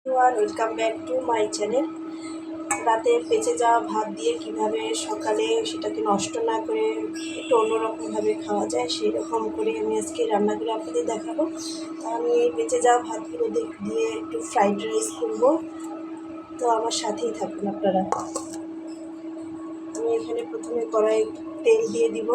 Welcome back to my channel. রাতের বেঁচে যাওয়া ভাত দিয়ে কিভাবে সকালে সেটাকে নষ্ট না করে একটু অন্যরকমভাবে খাওয়া যায় সেই রকম করে আমি আজকে রান্না করে আপনাদের দেখাবো। আমি এই বেঁচে যাওয়া ভাতগুলো দিয়ে একটু ফ্রাইড রাইস করবো, তো আমার সাথেই থাকুন আপনারা। আমি এখানে প্রথমে কড়াই তেল দিয়ে দিব।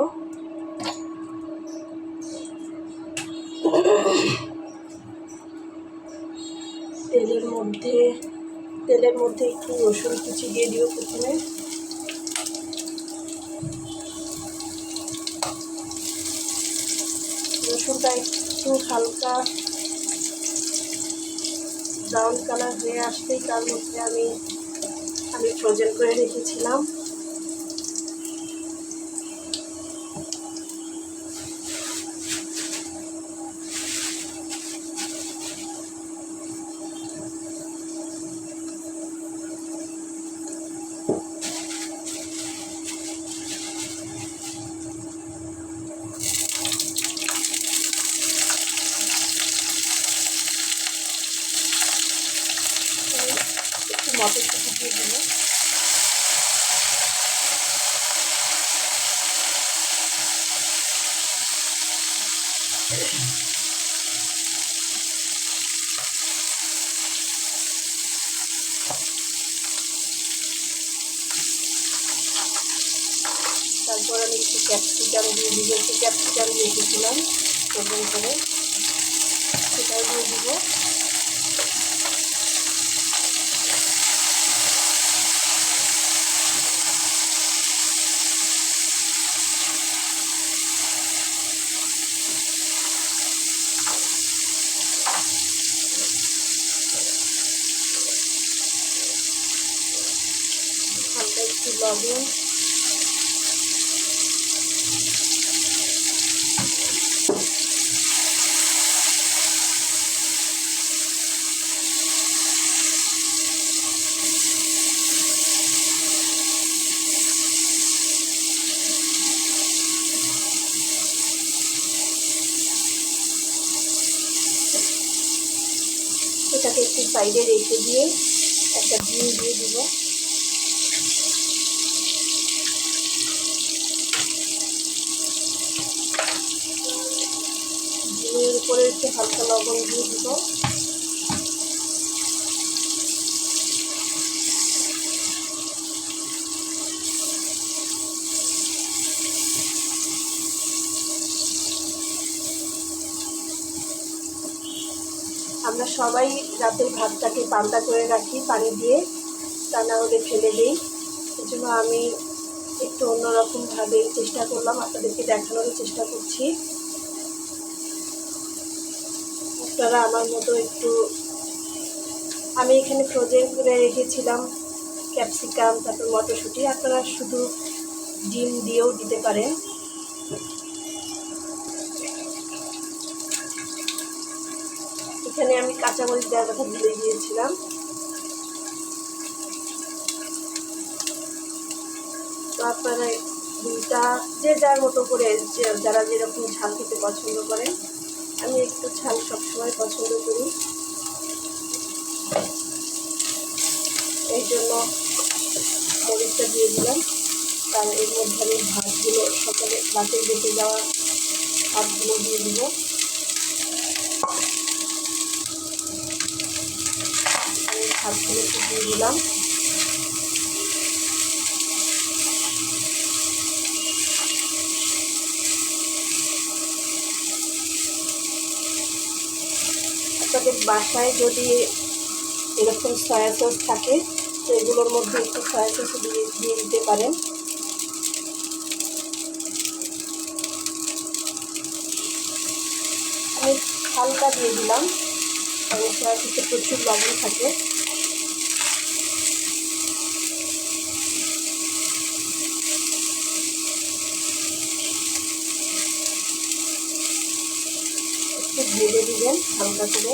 তেলের মধ্যে একটু রসুন কুচি দিয়ে দিব প্রথমে। রসুনটা একটু হালকা ব্রাউন কালার হয়ে আসতেই তার মধ্যে আমি ফ্রোজেন করে রেখেছিলাম একটু মটরশুঁটি দিয়ে দিব। তারপর আমি একটু ক্যাপসিকাম দিয়ে দিব। একটু ক্যাপসিকাম রেখেছিলাম ফ্রোজেন করে, সেটাও দিয়ে দিব। হালকা একটু লবণ, এটাকে একটু সাইডে রেখে দিয়ে একটা ডিম দিয়ে দিব। ডিমের উপরে একটু হালকা লবণ দিয়ে দিব। আমরা সবাই রাতের ভাতটাকে পান্তা করে রাখি পানি দিয়ে, তা না হলে ফেলে দিই। এজন্য আমি একটু অন্যরকমভাবে চেষ্টা করলাম, আপনাদেরকে দেখানোর চেষ্টা করছি। আপনারা আমার মতো একটু, আমি এখানে ফ্রোজেন করে রেখেছিলাম ক্যাপসিকাম, তারপর মটরশুঁটি, আপনারা শুধু ডিম দিয়েও দিতে পারেন। এখানে আমি কাঁচামরিচ দেওয়ার কথা ভুলে গিয়েছিলাম। তো আপনারা ডিমটা যে যার মতো করে, যারা যেরকম ঝাল খেতে পছন্দ করেন, আমি একটু ঝাল সবসময় পছন্দ করি, এই জন্য মরিচটা দিয়ে দিলাম। কারণ এর মধ্যে আমি ভাতগুলো সকালে রাতে বেঁচে যাওয়া ভাতগুলো দিয়ে দিব। আমি ভাতগুলো দিয়ে দিলাম। আপনাদের বাসায় যদি এরকম সয়া সস থাকে তো এগুলোর মধ্যে একটু সয়া সস দিয়ে দিতে পারেন। আমি হালকা দিয়ে দিলাম, কারণ সয়া সসে প্রচুর লবণ থাকে। একটু ভেজে দিবেন হালকা করে।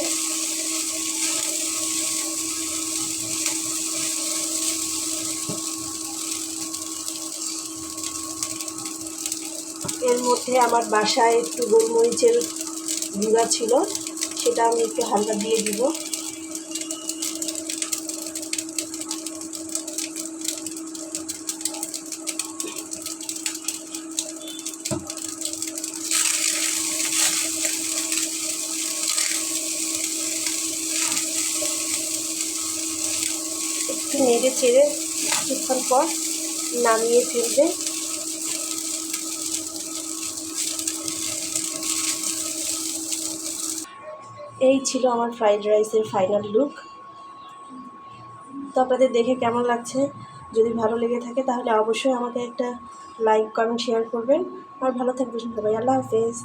এর মধ্যে আমার বাসায় একটু গোলমরিচের গুঁড়া ছিল, সেটা আমি একটু হালকা দিয়ে দিব। একটু নেড়ে চেড়ে কিছুক্ষণ পর নামিয়ে ফেলবে। এই ছিল আমার ফ্রাইড রাইসের ফাইনাল লুক। তো আপনাদের দেখে কেমন লাগছে? যদি ভালো লেগে থাকে তাহলে অবশ্যই আমাকে একটা লাইক, কমেন্ট, শেয়ার করবেন। আর ভালো থাকবেন সবাই। আল্লাহ হাফেজ।